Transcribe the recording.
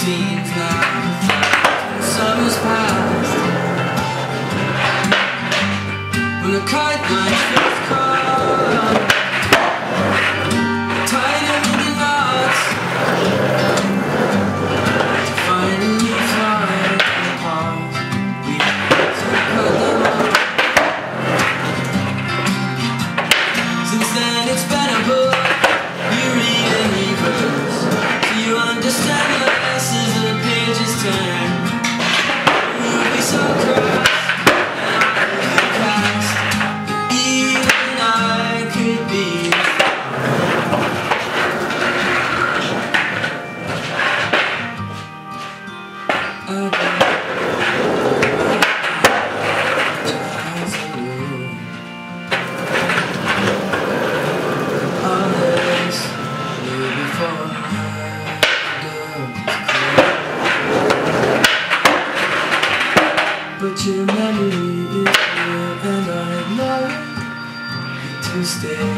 seems now summer's past. When the kite lines first come, tied in with the knots, to finally fly apart. We had to cut them off. Since then it's been a book you read and reverse, so you understand the lessons the pages turn. We'll be so cross and cast, but even I could be but your memory is here, and I know you to stay.